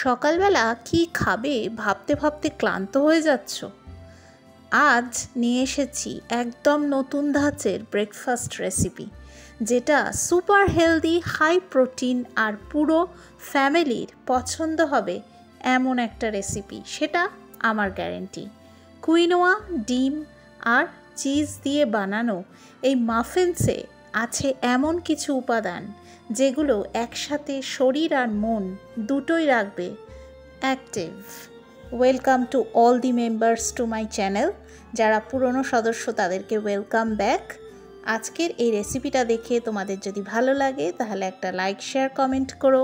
সকালবেলা কি খাবে ভাবতে ভাবতে ক্লান্ত হয়ে যাচ্ছ? আজ নিয়ে এসেছি একদম নতুন ধাঁচের ব্রেকফাস্ট রেসিপি, যেটা সুপার হেলদি, হাই প্রোটিন আর পুরো ফ্যামিলির পছন্দ হবে এমন একটা রেসিপি। সেটা আমার গ্যারেন্টি। কুইনোয়া, ডিম আর চিজ দিয়ে বানানো এই মাফিনসে আছে এমন কিছু উপাদান যেগুলো একসাথে শরীর আর মন দুটোই রাখবে active. Welcome to all the members to my channel. যারা পুরনো সদস্য তাদেরকে ওয়েলকাম ব্যাক। আজকের এই রেসিপিটা দেখে তোমাদের যদি ভালো লাগে তাহলে একটা লাইক, শেয়ার, কমেন্ট করো।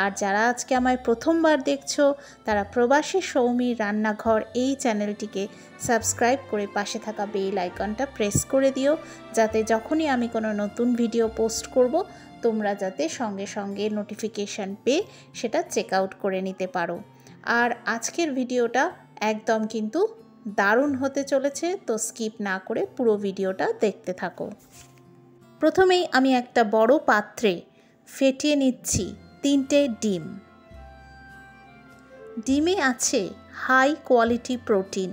আর যারা আজকে আমায় প্রথমবার দেখছো তারা প্রবাসী সৌমির রান্নাঘর এই চ্যানেলটিকে সাবস্ক্রাইব করে পাশে থাকা বেল আইকনটা প্রেস করে দিও, যাতে যখনই আমি কোনো নতুন ভিডিও পোস্ট করব তোমরা যাতে সঙ্গে সঙ্গে নোটিফিকেশান পেয়ে সেটা চেক আউট করে নিতে পারো। আর আজকের ভিডিওটা একদম কিন্তু দারুণ হতে চলেছে, তো স্কিপ না করে পুরো ভিডিওটা দেখতে থাকো। প্রথমেই আমি একটা বড় পাত্রে ফেটিয়ে নিচ্ছি 3টে ডিম। ডিমে আছে হাই কোয়ালিটি প্রোটিন,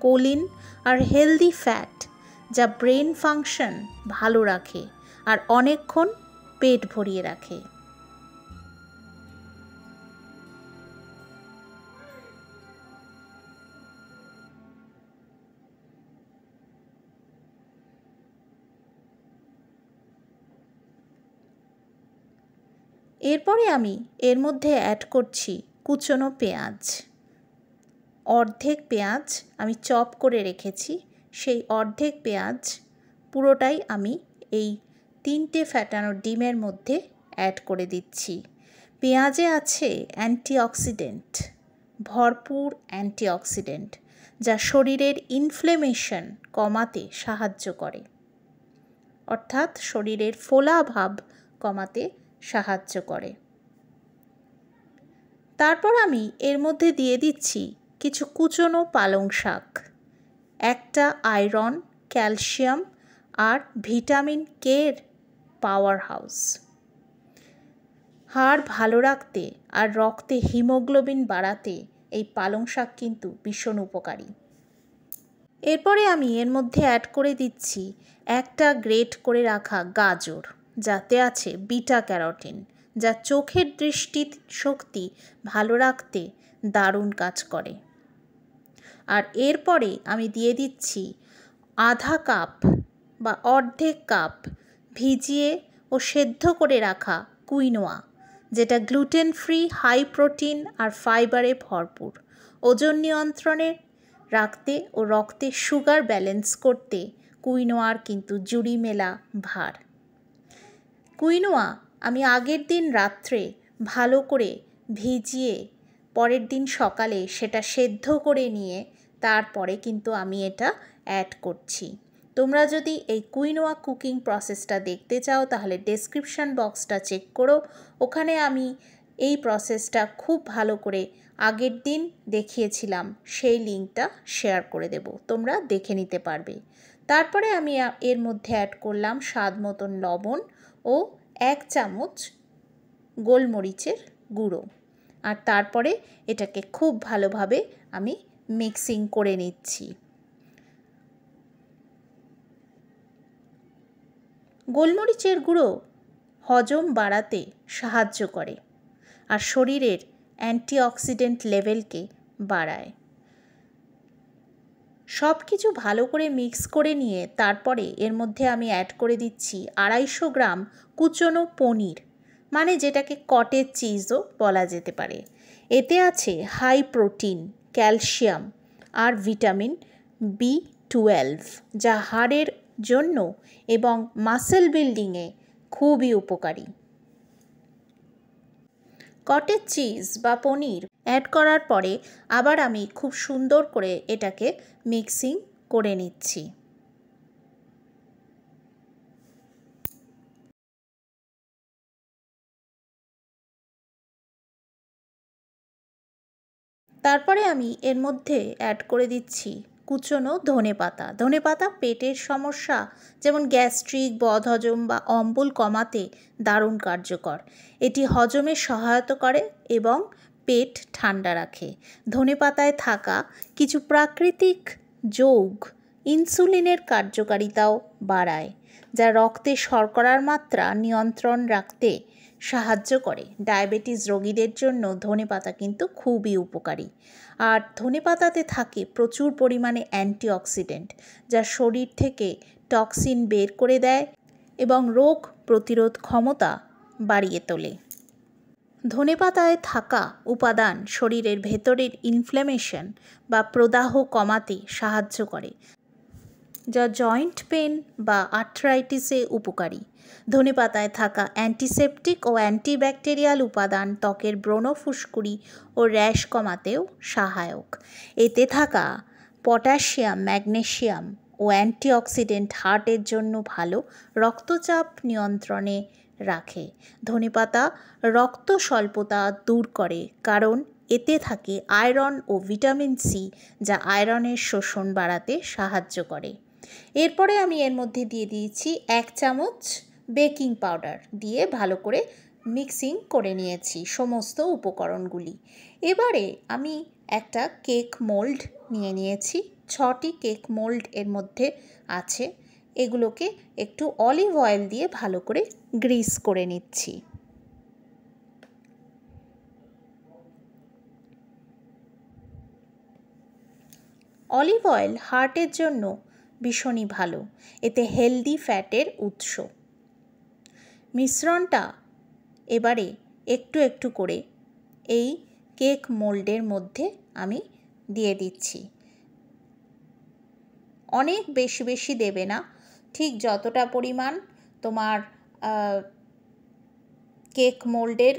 কোলিন আর হেলদি ফ্যাট, যা ব্রেন ফাংশন ভালো রাখে আর অনেকক্ষণ পেট ভরিয়ে রাখে। এরপরে আমি এর মধ্যে অ্যাড করছি কুচনো পেঁয়াজ। অর্ধেক পেঁয়াজ আমি চপ করে রেখেছি, সেই অর্ধেক পেঁয়াজ পুরোটাই আমি এই 3টে ফ্যাটানো ডিমের মধ্যে অ্যাড করে দিচ্ছি। পেঁয়াজে আছে অ্যান্টিঅক্সিডেন্ট, ভরপুর অ্যান্টিঅক্সিডেন্ট, যা শরীরের ইনফ্লেমেশন কমাতে সাহায্য করে, অর্থাৎ শরীরের ফোলা ভাব কমাতে সাহায্য করে। তারপর আমি এর মধ্যে দিয়ে দিচ্ছি কিছু কুচনো পালং শাক। একটা আয়রন, ক্যালসিয়াম আর ভিটামিন কে এর পাওয়ার হাউস। হাড় ভালো রাখতে আর রক্তে হিমোগ্লোবিন বাড়াতে এই পালং শাক কিন্তু ভীষণ উপকারী। এরপরে আমি এর মধ্যে অ্যাড করে দিচ্ছি একটা গ্রেট করে রাখা গাজর, যাতে আছে বিটা ক্যারোটিন, যা চোখের দৃষ্টি শক্তি ভালো রাখতে দারুণ কাজ করে। আর এরপরে আমি দিয়ে দিচ্ছি আধা কাপ বা অর্ধেক কাপ ভিজিয়ে ও সেদ্ধ করে রাখা কুইনোয়া, যেটা গ্লুটেন ফ্রি, হাই প্রোটিন আর ফাইবারে ভরপুর। ওজন নিয়ন্ত্রণে রাখতে ও রক্তে সুগার ব্যালেন্স করতে কুইনোয়ার কিন্তু জুড়ি মেলা ভার। কুইনোয়া আমি আগের দিন রাত্রে ভালো করে ভিজিয়ে পরের দিন সকালে সেটা সেদ্ধ করে নিয়ে তারপরে কিন্তু আমি এটা অ্যাড করছি। তোমরা যদি এই কুইনোয়া কুকিং প্রসেসটা দেখতে চাও তাহলে ডেসক্রিপশান বক্সটা চেক করো, ওখানে আমি এই প্রসেসটা খুব ভালো করে আগের দিন দেখিয়েছিলাম, সেই লিঙ্কটা শেয়ার করে দেব, তোমরা দেখে নিতে পারবে। তারপরে আমি এর মধ্যে অ্যাড করলাম স্বাদ মতন লবণ ও 1 চামচ গোলমরিচের গুঁড়ো। আর তারপরে এটাকে খুব ভালোভাবে আমি মিক্সিং করে নিচ্ছি। গোলমরিচের গুঁড়ো হজম বাড়াতে সাহায্য করে আর শরীরের অ্যান্টিঅক্সিডেন্ট লেভেলকে বাড়ায়। সব কিছু ভালো করে মিক্স করে নিয়ে তারপরে এর মধ্যে আমি অ্যাড করে দিচ্ছি 250 গ্রাম কুচনো পনির, মানে যেটাকে কটেজ চিজও বলা যেতে পারে। এতে আছে হাই প্রোটিন, ক্যালসিয়াম আর ভিটামিন B12, যা হাড়ের জন্য এবং মাসেল বিল্ডিংয়ে খুবই উপকারী। কটেজ চিজ বা পনির অ্যাড করার পরে আবার আমি খুব সুন্দর করে এটাকে মিক্সিং করে নিচ্ছি। তারপরে আমি এর মধ্যে অ্যাড করে দিচ্ছি কুচনো ধনেপাতা। ধনেপাতা পেটের সমস্যা যেমন গ্যাস্ট্রিক, বদহজম বা অম্বল কমাতে দারুণ কার্যকর। এটি হজমে সহায়তা করে এবং পেট ঠান্ডা রাখে। ধনেপাতায় থাকা কিছু প্রাকৃতিক যৌগ ইনসুলিনের কার্যকারিতাও বাড়ায়, যা রক্তে শর্করার মাত্রা নিয়ন্ত্রণ রাখতে সাহায্য করে। ডায়াবেটিস রোগীদের জন্য ধনেপাতা কিন্তু খুবই উপকারী। আর ধনেপাতাতে থাকে প্রচুর পরিমাণে অ্যান্টিঅক্সিডেন্ট, যা শরীর থেকে টক্সিন বের করে দেয় এবং রোগ প্রতিরোধ ক্ষমতা বাড়িয়ে তোলে। ধনেপাতায় থাকা উপাদান শরীরের ভেতরের ইনফ্ল্যামেশন বা প্রদাহ কমাতে সাহায্য করে, যা জয়েন্ট পেন বা আর্থ্রাইটিসে উপকারী। ধনেপাতায় থাকা অ্যান্টিসেপটিক ও অ্যান্টিব্যাকটেরিয়াল উপাদান ত্বকের ব্রণ, ফুসকুড়ি ও র্যাশ কমাতেও সহায়ক। এতে থাকা পটাশিয়াম, ম্যাগনেসিয়াম ও অ্যান্টিঅক্সিডেন্ট হার্টের জন্য ভালো, রক্তচাপ নিয়ন্ত্রণে রাখে। ধনেপাতা রক্ত স্বল্পতা দূর করে, কারণ এতে থাকে আয়রন ও ভিটামিন সি, যা আয়রনের শোষণ বাড়াতে সাহায্য করে। এরপরে আমি এর মধ্যে দিয়ে দিয়েছি 1 চামচ বেকিং পাউডার, দিয়ে ভালো করে মিক্সিং করে নিয়েছি সমস্ত উপকরণগুলি। এবারে আমি একটা কেক মোল্ড নিয়ে নিয়েছি। 6টি কেক মোল্ড এর মধ্যে আছে। এগুলোকে একটু অলিভ অয়েল দিয়ে ভালো করে গ্রিস করে নিচ্ছি। অলিভ অয়েল হার্টের জন্য ভীষণই ভালো, এতে হেলদি ফ্যাটের উৎস। মিশ্রণটা এবারে একটু একটু করে এই কেক মোল্ডের মধ্যে আমি দিয়ে দিচ্ছি। অনেক বেশি বেশি দেবে না, ঠিক যতটা পরিমাণ তোমার কেক মোল্ডের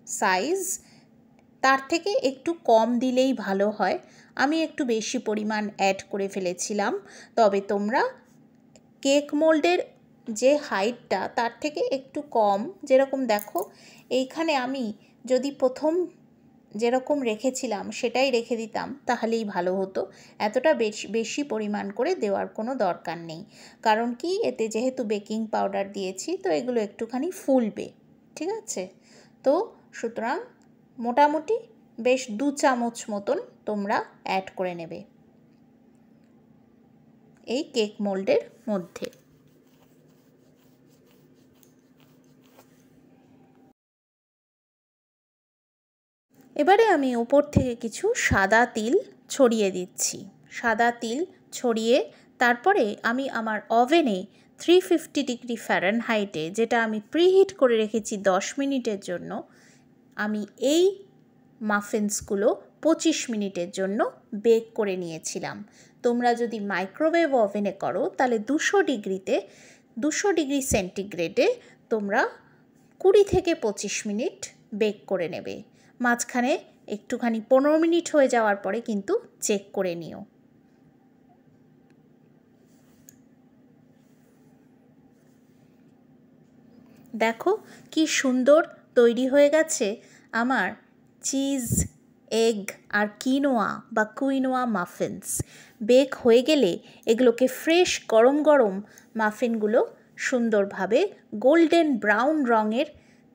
সাইজ তার থেকে একটু কম দিলেই ভালো হয়। আমি একটু বেশি পরিমাণ অ্যাড করে ফেলেছিলাম, তবে তোমরা কেক মোল্ডের যে হাইটটা তার থেকে একটু কম, যেরকম দেখো এইখানে আমি যদি প্রথম যেরকম রেখেছিলাম সেটাই রেখে দিতাম তাহলেই ভালো হতো। এতটা বেশি পরিমাণ করে দেওয়ার কোনো দরকার নেই, কারণ কি এতে যেহেতু বেকিং পাউডার দিয়েছি তো এগুলো একটুখানি ফুলবে, ঠিক আছে? তো সুতরাং মোটামুটি বেশ 2 চামচ মতন তোমরা অ্যাড করে নেবে এই কেক মোল্ডের মধ্যে। এবারে আমি উপর থেকে কিছু সাদা তিল ছড়িয়ে দিচ্ছি। সাদা তিল ছড়িয়ে তারপরে আমি আমার ওভেনে 350 ডিগ্রি ফ্যারেনহাইটে, যেটা আমি প্রিহিট করে রেখেছি 10 মিনিটের জন্য, আমি এই মাফিন্সগুলো 25 মিনিটের জন্য বেক করে নিয়েছিলাম। তোমরা যদি মাইক্রোওয়েভ ওভেনে করো তাহলে 200 ডিগ্রি সেন্টিগ্রেডে তোমরা 20 থেকে 25 মিনিট বেক করে নেবে। মাঝখানে একটুখানি 15 মিনিট হয়ে যাওয়ার পরে কিন্তু চেক করে নিও। দেখো কি সুন্দর তৈরি হয়ে গেছে আমার চিজ, এগ আর কিনোয়া বা কুইনোয়া মাফিন্স। বেক হয়ে গেলে এগুলোকে ফ্রেশ গরম গরম মাফিনগুলো সুন্দরভাবে গোল্ডেন ব্রাউন রঙের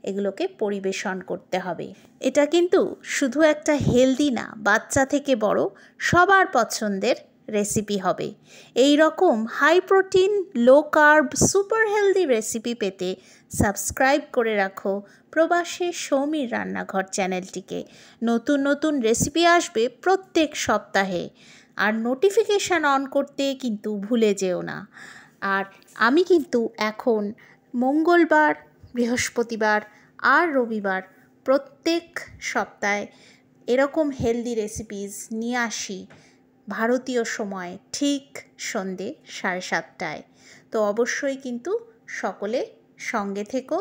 এগুলোকে পরিবেশন করতে হবে। এটা কিন্তু শুধু একটা হেলদি না, বাচ্চা থেকে বড় সবার পছন্দের রেসিপি হবে। এই রকম high protein, low carb, super healthy recipe পেতে সাবস্ক্রাইব করে রাখো প্রবাসের সৌমির রান্নাঘর চ্যানেলটিকে। নতুন নতুন রেসিপি আসবে প্রত্যেক সপ্তাহে, আর নোটিফিকেশান অন করতে কিন্তু ভুলে যেও না। আর আমি কিন্তু এখন মঙ্গলবার, বৃহস্পতিবার আর রবিবার প্রত্যেক সপ্তাহে এরকম হেলদি রেসিপিস নিয়ে আসি ভারতীয় সময় ঠিক সন্ধে 7:30টায়। তো অবশ্যই কিন্তু সকলে সঙ্গে থেকো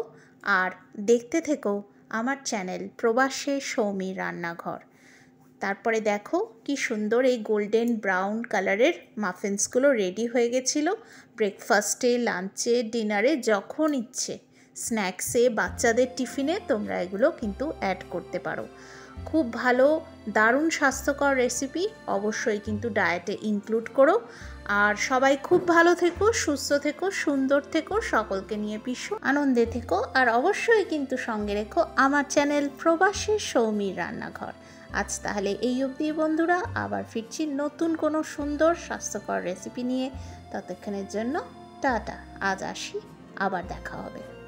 আর দেখতে থেকো আমার চ্যানেল প্রবাসে সৌমির রান্নাঘর। তারপরে দেখো কি সুন্দর এই গোল্ডেন ব্রাউন কালারের মাফিন্সগুলো রেডি হয়ে গেছিলো। ব্রেকফাস্টে, লাঞ্চে, ডিনারে, যখন ইচ্ছে, স্ন্যাক্সে, বাচ্চাদের টিফিনে তোমরা এগুলো কিন্তু অ্যাড করতে পারো। খুব ভালো দারুণ স্বাস্থ্যকর রেসিপি, অবশ্যই কিন্তু ডায়েটে ইনক্লুড করো। আর সবাই খুব ভালো থেকো, সুস্থ থেকো, সুন্দর থেকো, সকলকে নিয়ে ভীষণ আনন্দে থেকো। আর অবশ্যই কিন্তু সঙ্গে রেখো আমার চ্যানেল প্রবাসী সৌমির রান্নাঘর। আজ তাহলে এই অবধি বন্ধুরা, আবার ফিরছি নতুন কোনো সুন্দর স্বাস্থ্যকর রেসিপি নিয়ে। ততক্ষণের জন্য টাটা, আজ আসি, আবার দেখা হবে।